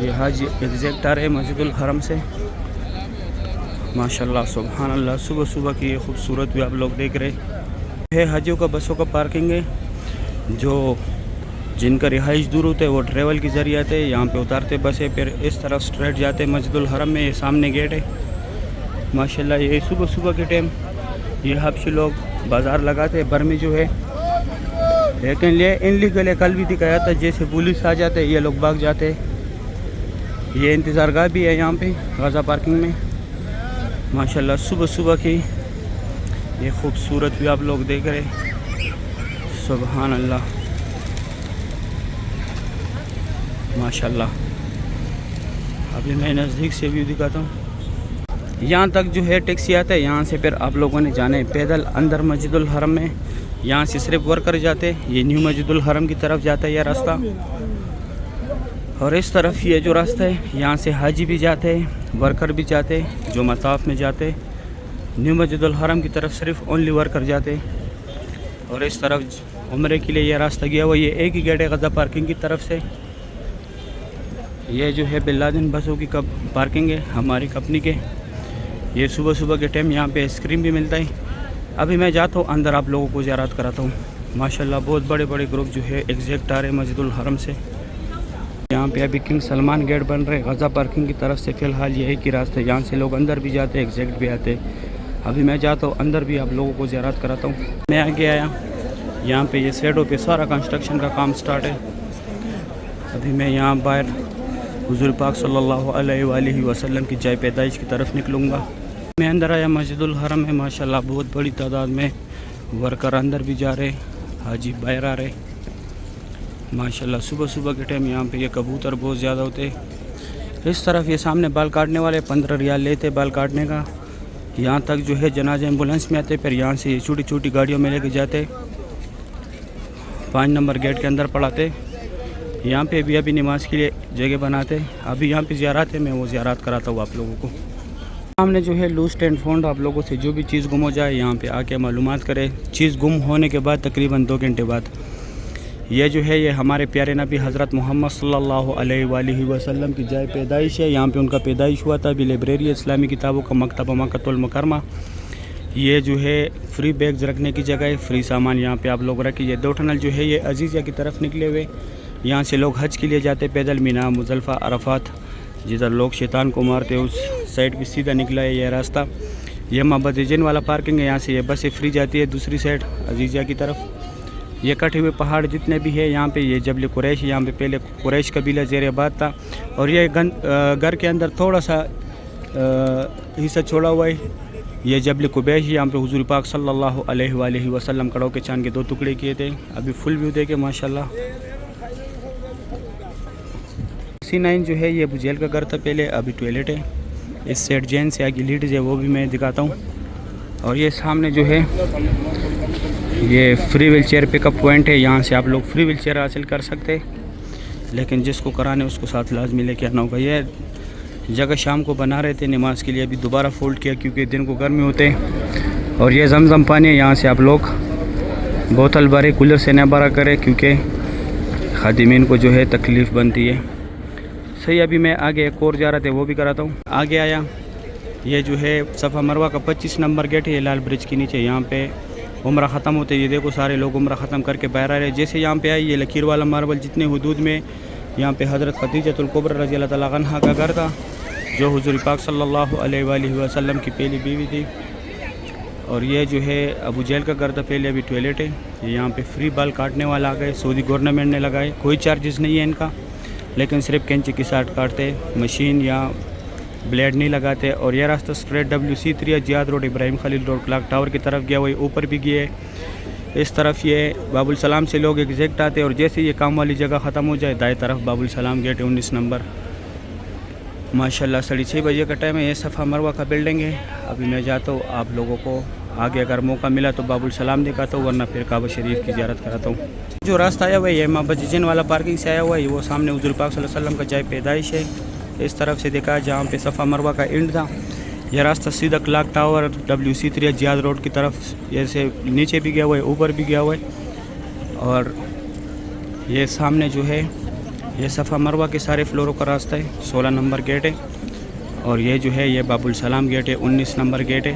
یہ حاجی ایگزیکٹ آ رہے ہیں مسجد الحرم سے ماشاءاللہ سبحان اللہ. صبح صبح کی یہ خوبصورت بھی آپ لوگ دیکھ رہے ہیں. حاجیوں کا بسوں کا پارکنگ ہے. جو جن کا رہائش دور ہوتے ہے وہ ٹریول کے ذریعے آتے یہاں پہ اتارتے بسیں, پھر اس طرف اسٹریٹ جاتے مسجد الحرم میں. یہ سامنے گیٹ ہے ماشاءاللہ. یہ صبح صبح کے ٹائم یہ حبشی لوگ بازار لگاتے. برمی جو ہے لیکن یہ ان لیگل ہے. کل بھی دکھایا تھا جیسے پولیس آ جاتے یہ لوگ بھاگ جاتے. یہ انتظار گاہ بھی ہے یہاں پہ غازہ پارکنگ میں ماشاءاللہ. صبح صبح کی یہ خوبصورت بھی آپ لوگ دیکھ رہے سبحان اللہ ماشاءاللہ. ابھی میں نزدیک سے بھی دکھاتا ہوں. یہاں تک جو ہے ٹیکسی آتا ہے, یہاں سے پھر آپ لوگوں نے جانا ہے پیدل اندر مسجد الحرم میں. یہاں سے صرف ورکر جاتے. یہ نیو مسجد الحرم کی طرف جاتا ہے یہ راستہ, اور اس طرف یہ جو راستہ ہے یہاں سے حاجی بھی جاتے ورکر بھی جاتے. جو مطاف میں جاتے نیو مسجد الحرم کی طرف صرف اونلی ورکر جاتے. اور اس طرف عمرے کے لیے یہ راستہ گیا ہوا. یہ ایک ہی گیٹ ہے غزہ پارکنگ کی طرف سے. یہ جو ہے بن لادن بسوں کی پارکنگ ہے ہماری کمپنی کے. یہ صبح صبح کے ٹائم یہاں پہ آئس کریم بھی ملتا ہے. ابھی میں جاتا ہوں اندر آپ لوگوں کو زیارت کراتا ہوں ماشاءاللہ. بہت بڑے بڑے گروپ جو ہے ایگزیکٹ آ رہے مسجد الحرم سے. یہاں پہ ابھی کنگ سلمان گیٹ بن رہے غزہ پارکنگ کی طرف سے. فی الحال یہ ایک ہی راستہ ہے, یہاں سے لوگ اندر بھی جاتے ایگزیکٹ بھی آتے. ابھی میں جاتا ہوں اندر بھی آپ لوگوں کو زیارت کراتا ہوں. میں آگے آیا یہاں پہ یہ سائڈوں پہ سارا کنسٹرکشن کا کام سٹارٹ ہے. ابھی میں یہاں باہر حضور پاک صلی اللہ علیہ وآلہ وسلم کی جائے پیدائش کی طرف نکلوں گا. میں اندر آیا مسجد الحرم میں ماشاءاللہ. بہت بڑی تعداد میں ورکر اندر بھی جا رہے, حاجی باہر آ رہے ماشاءاللہ. صبح صبح کے ٹائم یہاں پہ یہ کبوتر بہت زیادہ ہوتے. اس طرف یہ سامنے بال کاٹنے والے 15 ریال لیتے بال کاٹنے کا. یہاں تک جو ہے جنازے ایمبولینس میں آتے, پھر یہاں سے یہ چھوٹی چھوٹی گاڑیوں میں لے کے جاتے 5 نمبر گیٹ کے اندر پڑھاتے. یہاں پہ بھی ابھی نماز کے لیے جگہ بناتے. ابھی یہاں پہ زیارات ہے, میں وہ زیارات کراتا ہوں آپ لوگوں کو. سامنے جو ہے لوسٹ اینڈ فاؤنڈ. آپ لوگوں سے جو بھی چیز گم ہو جائے یہاں پہ آ کے معلومات کرے. چیز گم ہونے کے بعد تقریباً 2 گھنٹے بعد یہ جو ہے یہ ہمارے پیارے نبی حضرت محمد صلی اللہ علیہ وآلہ وسلم کی جائے پیدائش ہے. یہاں پہ ان کا پیدائش ہوا تھا. ابھی لائبریری اسلامی کتابوں کا مکتبہ مکۃ المکرمہ. یہ جو ہے فری بیگز رکھنے کی جگہ ہے, فری سامان یہاں پہ آپ لوگ رکھیے. 2 ٹنل جو ہے یہ عزیزیہ کی طرف نکلے ہوئے. یہاں سے لوگ حج کے لیے جاتے پیدل. مینا مزدلفہ عرفات جدھر لوگ شیطان کو مارتے اس سائڈ بھی سیدھا نکلا ہے یہ راستہ. یہ معبد جن والا پارکنگ ہے. یہاں سے یہ بسیں فری جاتی ہے دوسری سائڈ عزیزیہ کی طرف. یہ کٹے ہوئے پہاڑ جتنے بھی ہے یہاں پہ یہ جبل قریش. یہاں پہ پہلے قریش قبیلہ زیر آباد تھا, اور یہ گھر کے اندر تھوڑا سا حصہ چھوڑا ہوا ہے یہ جبل قبیش. یہاں پہ حضور پاک صلی اللہ علیہ وآلہ وسلم کڑوں کے چاند کے 2 ٹکڑے کیے تھے. ابھی فل ویو دیکھے ماشاءاللہ. C9 جو ہے یہ ابو جہل کا گھر تھا پہلے, ابھی ٹوائلٹ ہے. اس سیٹ جین سے آگے لیڈز ہے وہ بھی میں دکھاتا ہوں. اور یہ سامنے جو ہے یہ فری ویل چیئر پک اپ پوائنٹ ہے. یہاں سے آپ لوگ فری ویل چیئر حاصل کر سکتے, لیکن جس کو کرانے اس کو ساتھ لازمی لے کے آنا ہوگا. یہ جگہ شام کو بنا رہے تھے نماز کے لیے, ابھی دوبارہ فولڈ کیا کیونکہ دن کو گرمی ہوتے. اور یہ زمزم پانی ہے. یہاں سے آپ لوگ بوتل بھرے, کولر سے نہ بھرا کرے کیونکہ خادمین کو جو ہے تکلیف بنتی ہے. صحیح. ابھی میں آگے ایک اور جا رہا تھا وہ بھی کراتا ہوں. آگے آیا یہ جو ہے صفا مروہ کا 25 نمبر گیٹ ہے. یہ لال برج کے نیچے یہاں پہ عمرہ ختم ہوتے. یہ دیکھو سارے لوگ عمرہ ختم کر کے باہر آ رہے. جیسے یہاں پہ آئے یہ لکیر والا ماربل جتنے حدود میں یہاں پہ حضرت خدیجۃ الکبریٰ رضی اللہ تعالیٰ عنہا کا گھر تھا, جو حضور پاک صلی اللہ علیہ وآلہ وسلم کی پہلی بیوی تھی. اور یہ جو ہے ابو جہل کا گھر تھا پہلے, ابھی ٹوائلٹ ہے. یہاں پہ فری بال کاٹنے والا آ گئے, سعودی گورنمنٹ نے لگائے. کوئی چارجز نہیں ہے ان کا, لیکن صرف کینچی کے ساتھ کاٹتے, مشین یا بلیڈ نہیں لگاتے. اور یہ راستہ اسٹریٹ WC3 جیاد روڈ, ابراہیم خلیل روڈ, کلاک ٹاور کی طرف گیا, وہی اوپر بھی گئے. اس طرف یہ باب السلام سے لوگ ایگزیکٹ آتے, اور جیسے یہ کام والی جگہ ختم ہو جائے دائیں طرف باب السلام گیٹ 19 نمبر ماشاءاللہ. 6:30 بجے کا ٹائم ہے. یہ صفا مروہ کا بلڈنگ ہے. ابھی میں جاتا ہوں آپ لوگوں کو آگے اگر موقع ملا تو باب السلام دکھاتا ہوں, ورنہ پھر کعبہ شریف کی زیارت کراتا ہوں. جو راستہ آیا ہوا ہے یہ معبد جن والا پارکنگ سے آیا ہوا ہے. وہ سامنے حضور پاک صلی اللہ علیہ وسلم کا جائے پیدائش ہے. اس طرف سے دیکھا جہاں پہ صفا مروہ کا اینڈ تھا. یہ راستہ سیدھا کلاک ٹاور WC3 جیاد روڈ کی طرف جیسے نیچے بھی گیا ہوا ہے, اوپر بھی گیا ہوا ہے. اور یہ سامنے جو ہے یہ صفا مروہ کے سارے فلوروں کا راستہ ہے، 16 نمبر گیٹ ہے، اور یہ جو ہے یہ باب السلام گیٹ ہے، 19 نمبر گیٹ ہے،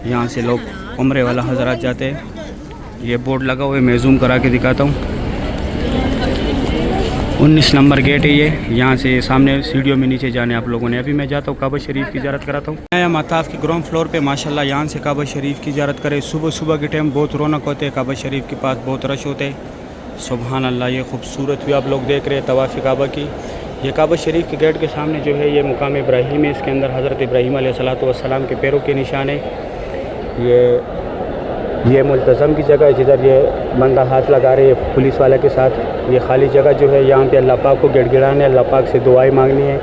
یہاں سے لوگ عمرے والا حضرات جاتے ہیں۔ یہ بورڈ لگا ہوا ہے، میں زوم کرا کے دکھاتا ہوں، 19 نمبر گیٹ ہے یہ، یہاں سے سامنے سیڑھیوں میں نیچے جانے آپ لوگوں نے۔ ابھی میں جاتا ہوں کعبہ شریف کی زیارت کراتا ہوں۔ نیا مطاف کی گراؤنڈ فلور پہ ماشاءاللہ یہاں سے کعبہ شریف کی زیارت کرے۔ صبح کے ٹائم بہت رونق ہوتے ہیں، کعبہ شریف کے پاس بہت رش ہوتے ہیں، سبحان اللہ۔ یہ خوبصورت بھی آپ لوگ دیکھ رہے ہیں طواف کعبہ کی۔ یہ کعبہ شریف کے گیٹ کے سامنے جو ہے یہ مقام ابراہیم ہے، اس کے اندر حضرت ابراہیم علیہ السلام کے پیروں کے نشان ہے۔ یہ ملتزم کی جگہ ہے، جدھر یہ بندہ ہاتھ لگا رہے ہیں پولیس والے کے ساتھ۔ یہ خالی جگہ جو ہے یہاں پہ اللہ پاک کو گڑ گڑانے، اللہ پاک سے دعائیں مانگنی ہے۔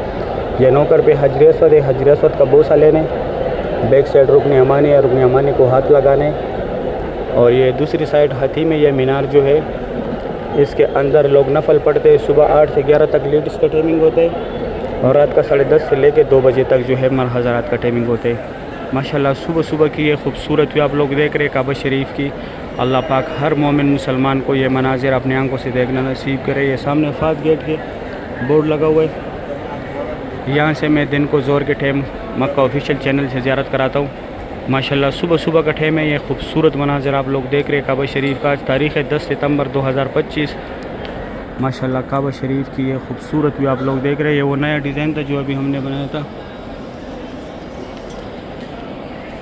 یہ نوکر پہ حجر اسود ہے، حجر اسود کا بوسہ لینے، بیک سائڈ رکن یمانی ہے، رکن یمانی کو ہاتھ لگانے، اور یہ دوسری سائڈ ہاتھی میں یہ مینار جو ہے اس کے اندر لوگ نفل پڑھتے ہیں۔ صبح 8 سے 11 تک لیڈیز کا ٹائمنگ ہوتا ہے، اور رات کا 10:30 سے لے کے 2 بجے تک جو ہے مرد حضرات کا ٹائمنگ ہوتا ہے۔ ماشاءاللہ صبح کی یہ خوبصورت بھی آپ لوگ دیکھ رہے ہیں کعبہ شریف کی۔ اللہ پاک ہر مومن مسلمان کو یہ مناظر اپنے آنکھوں سے دیکھنا نصیب کرے۔ یہ سامنے فات گیٹ کے بورڈ لگا ہوا ہے، یہاں سے میں دن کو زور کے ٹائم مکہ آفیشیل چینل سے زیارت کراتا ہوں۔ ماشاءاللہ صبح کا ٹائم ہے، یہ خوبصورت مناظر آپ لوگ دیکھ رہے ہیں کعبہ شریف کا۔ آج تاریخ ہے 10 ستمبر 2025۔ ماشاءاللہ کعبہ شریف کی یہ خوبصورت بھی آپ لوگ دیکھ رہے ہیں۔ یہ وہ نیا ڈیزائن تھا جو ابھی ہم نے بنایا تھا،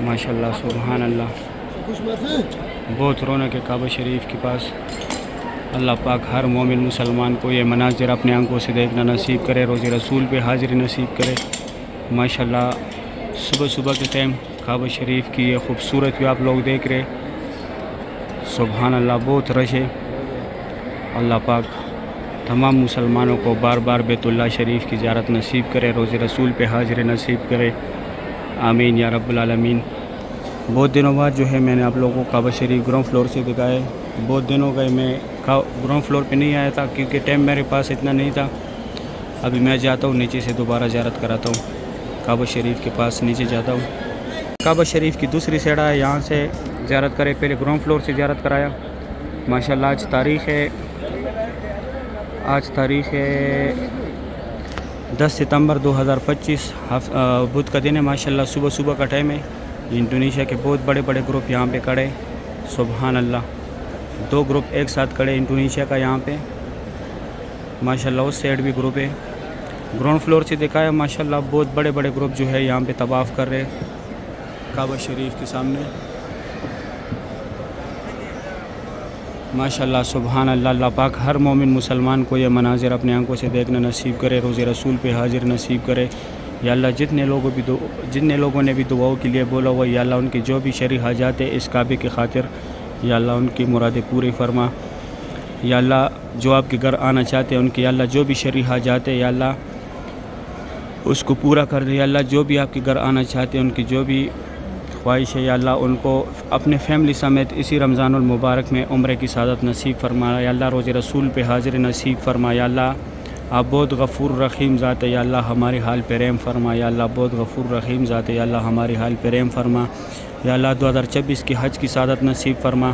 ماشاءاللہ سبحان اللہ، بہت رونق ہے کعبہ شریف کے پاس۔ اللہ پاک ہر مومن مسلمان کو یہ مناظر اپنے آنکھوں سے دیکھنا نصیب کرے، روز رسول پہ حاضری نصیب کرے۔ ماشاءاللہ صبح کے ٹائم کعبہ شریف کی یہ خوبصورت بھی آپ لوگ دیکھ رہے، سبحان اللہ، بہت رش ہے۔ اللہ پاک تمام مسلمانوں کو بار بار بیت اللہ شریف کی زیارت نصیب کرے، روز رسول پہ حاضری نصیب کرے، آمین یا رب العالمین۔ بہت دنوں بعد جو ہے میں نے آپ لوگوں کو کعبہ شریف گراؤنڈ فلور سے دکھایا ہے۔ بہت دنوں گئے میں گراؤنڈ فلور پہ نہیں آیا تھا کیونکہ ٹائم میرے پاس اتنا نہیں تھا۔ ابھی میں جاتا ہوں نیچے سے دوبارہ زیارت کراتا ہوں، کعبہ شریف کے پاس نیچے جاتا ہوں۔ کعبہ شریف کی دوسری سائڈ ہے، یہاں سے زیارت کرے، پہلے گراؤنڈ فلور سے زیارت کرایا۔ ماشاءاللہ آج تاریخ ہے 10 ستمبر 2025، بدھ کا دن ہے۔ ماشاءاللہ صبح کا ٹائم ہے۔ انڈونیشیا کے بہت بڑے گروپ یہاں پہ کھڑے، سبحان اللہ، 2 گروپ ایک ساتھ کھڑے انڈونیشیا کا یہاں پہ، ماشاءاللہ اس سائڈ بھی گروپ ہے۔ گراؤنڈ فلور سے دکھایا، ماشاءاللہ بہت بڑے گروپ جو ہے یہاں پہ طواف کر رہے کعبہ شریف کے سامنے، ماشاءاللہ سبحان اللہ۔ اللہ پاک ہر مومن مسلمان کو یہ مناظر اپنے آنکھوں سے دیکھنا نصیب کرے، روز رسول پہ حاضر نصیب کرے۔ یا اللہ جتنے لوگوں نے بھی دعاؤں کے لیے بولا ہوا، یا اللہ ان کی جو بھی شرعی حاجات ہے اس کعبے کی خاطر، یا اللہ ان کی مرادیں پوری فرما۔ یا اللہ جو آپ کے گھر آنا چاہتے ہیں ان کی، یا اللہ جو بھی شرعی حاجات ہے یا اللہ اس کو پورا کر دے۔ یا اللہ جو بھی آپ کے گھر آنا چاہتے ہیں ان کی جو بھی خواہش ہے، یا اللہ ان کو اپنے فیملی سمیت اسی رمضان المبارک میں عمرے کی سعادت نصیب فرما۔ یا اللہ روز رسول پہ حاضر نصیب فرما۔ یا اللہ آپ بہت غفور رحیم ذات ہے، یا اللہ ہماری حال پہ رحم فرما۔ یا اللہ بہت غفور رحیم ذات ہے، یا اللہ ہماری حال پہ رحم فرما۔ یا اللہ 2024 کی حج کی سعادت نصیب فرما۔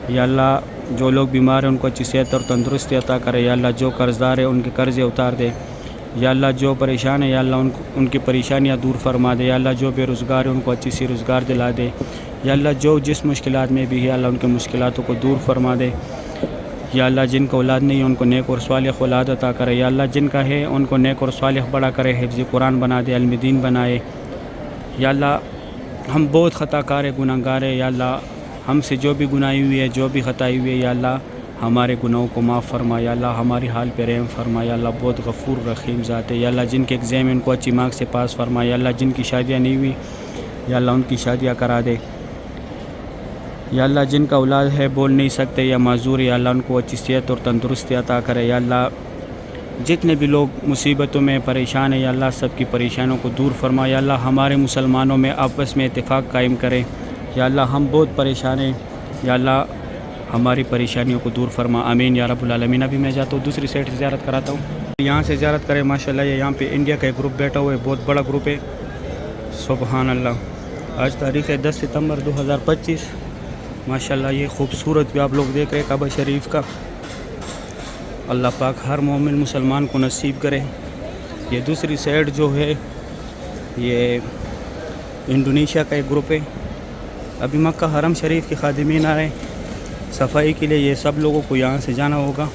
یا اللہ جو لوگ بیمار ہیں ان کو اچھی صحت اور تندرستی عطا کرے۔ یا اللہ جو قرض دار ہے ان کے قرضے اتار دے۔ یا اللہ جو پریشان ہے یا اللہ ان کی پریشانیاں دور فرما دے۔ یا اللہ جو بے روزگار ہے ان کو اچھی سی روزگار دلا دے۔ یا اللہ جو جس مشکلات میں بھی ہے اللہ ان کے مشکلاتوں کو دور فرما دے۔ یا اللہ جن کو اولاد نہیں ہے ان کو نیک اور صالح اولاد عطا کرے۔ یا اللہ جن کا ہے ان کو نیک اور صالح بڑا کرے، حفظ قرآن بنا دے، علم دین بنائے۔ یا اللہ ہم بہت خطا کار ہے، گناہ گار ہے، یا اللہ ہم سے جو بھی گناہی ہوئی ہے، جو بھی خطائی ہوئی ہے، یا اللہ ہمارے گناہوں کو معاف فرما۔ یا اللہ ہماری حال پہ رحم فرما۔ یا اللہ بہت غفور رحیم ذات ہے۔ یا اللہ جن کے ایگزام ان کو اچھی مارکس سے پاس فرما۔ یا اللہ جن کی شادیاں نہیں ہوئی یا اللہ ان کی شادیاں کرا دے۔ یا اللہ جن کا اولاد ہے بول نہیں سکتے یا معذور ہے، یا اللہ ان کو اچھی صحت اور تندرستی عطا کرے۔ یا اللہ جتنے بھی لوگ مصیبتوں میں پریشان ہیں یا اللہ سب کی پریشانوں کو دور فرما۔ یا اللہ ہمارے مسلمانوں میں آپس میں اتفاق قائم کرے۔ یا اللہ ہم بہت پریشان ہیں، یا اللہ ہماری پریشانیوں کو دور فرما، آمین یا رب العالمین۔ ابھی میں جاتا ہوں دوسری سائڈ سے زیارت کراتا ہوں، یہاں سے زیارت کرے۔ ماشاءاللہ یہ یہاں پہ انڈیا کا ایک گروپ بیٹھا ہوا ہے، بہت بڑا گروپ ہے، سبحان اللہ۔ آج تاریخ ہے 10 ستمبر 2025۔ ماشاءاللہ یہ خوبصورت بھی آپ لوگ دیکھ رہے ہیں کعبہ شریف کا۔ اللہ پاک ہر مومن مسلمان کو نصیب کرے۔ یہ دوسری سائڈ جو ہے یہ انڈونیشیا کا ایک گروپ ہے۔ ابھی مکہ حرم شریف کے خادمین آ رہے ہیں صفائی کے لیے، یہ سب لوگوں کو یہاں سے جانا ہوگا۔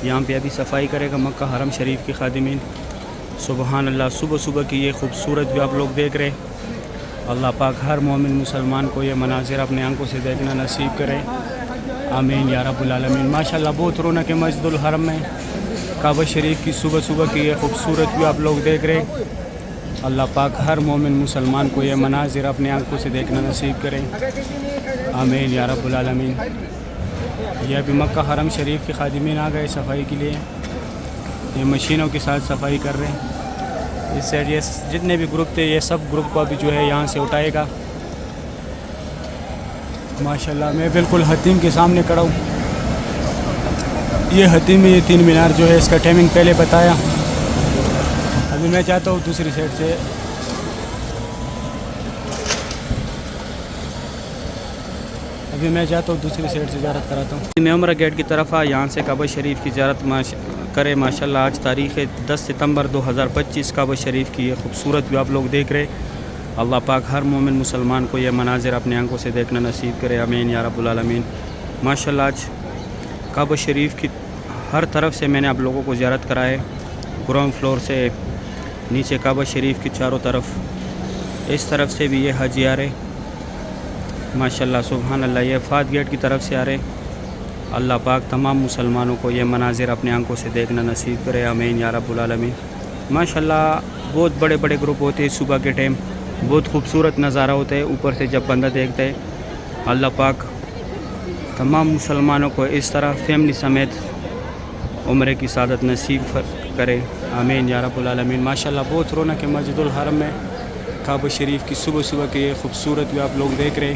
یہاں پہ ابھی صفائی کرے گا مکہ حرم شریف کے خادمین۔ سبحان اللہ، صبح صبح کی یہ خوبصورت بھی آپ لوگ دیکھ رہے ہیں۔ اللہ پاک ہر مومن مسلمان کو یہ مناظر اپنے آنکھوں سے دیکھنا نصیب کرے، آمین یا رب العالمین۔ ماشاءاللہ بہت رونق ہے مسجد الحرم میں، کعبہ شریف کی صبح صبح کی یہ خوبصورت بھی آپ لوگ دیکھ رہے ہیں۔ اللہ پاک ہر مومن مسلمان کو یہ مناظر اپنے آنکھوں سے دیکھنا نصیب کرے، آمین یا رب العالمین۔ یہ ابھی مکہ حرم شریف کے خادمین آ گئے صفائی کے لیے، یہ مشینوں کے ساتھ صفائی کر رہے ہیں۔ اس سائڈ یہ جتنے بھی گروپ تھے یہ سب گروپ کو ابھی جو ہے یہاں سے اٹھائے گا۔ ماشاءاللہ میں بالکل حتیم کے سامنے کھڑا ہوں۔ یہ حتیم میں یہ 3 مینار جو ہے اس کا ٹائمنگ پہلے بتایا۔ ابھی میں چاہتا ہوں دوسری سائڈ سے زیارت کراتا ہوں۔ میں عمرہ گیٹ کی طرف یہاں سے کعبہ شریف کی زیارت کرے۔ ماشاءاللہ آج تاریخ 10 ستمبر 2025 کعبہ شریف کی یہ خوبصورت بھی آپ لوگ دیکھ رہے۔ اللہ پاک ہر مومن مسلمان کو یہ مناظر اپنے آنکھوں سے دیکھنا نصیب کرے، آمین یا رب العالمین۔ ماشاءاللہ آج کعبہ شریف کی ہر طرف سے میں نے آپ لوگوں کو زیارت کرائے، گراؤنڈ فلور سے نیچے کعبہ شریف کی چاروں طرف، اس طرف سے بھی یہ حاجی آ رہے ماشاءاللہ سبحان اللہ، یہ فات گیٹ کی طرف سے آ رہے۔ اللہ پاک تمام مسلمانوں کو یہ مناظر اپنے آنکھوں سے دیکھنا نصیب کرے، آمین یا رب العالمین۔ ماشاءاللہ بہت بڑے بڑے گروپ ہوتے ہیں صبح کے ٹائم، بہت خوبصورت نظارہ ہوتا ہے اوپر سے جب بندہ دیکھتا ہے۔ اللہ پاک تمام مسلمانوں کو اس طرح فیملی سمیت عمرے کی سعادت نصیب کرے، آمین یا رب العالمین۔ ماشاءاللہ بہت رونق ہے مسجد الحرم میں، کعبہ شریف کی صبح صبح کی یہ خوبصورت بھی آپ لوگ دیکھ رہے۔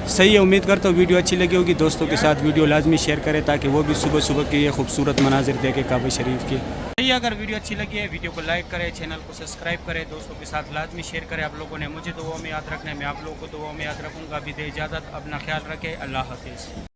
صحیح ہے، امید کرتا ہوں ویڈیو اچھی لگی ہوگی، دوستوں کے ساتھ ویڈیو لازمی شیئر کریں تاکہ وہ بھی صبح صبح کی یہ خوبصورت مناظر دیکھیں کعبہ شریف کی۔ صحیح ہے، اگر ویڈیو اچھی لگی ہے ویڈیو کو لائک کریں، چینل کو سبسکرائب کریں، دوستوں کے ساتھ لازمی شیئر کریں۔ آپ لوگوں نے مجھے دعاؤں میں یاد رکھنا ہے، میں آپ لوگوں کو دعاؤں میں یاد رکھوں گا۔ ابھی دے اجازت، اپنا خیال رکھیں، اللہ حافظ۔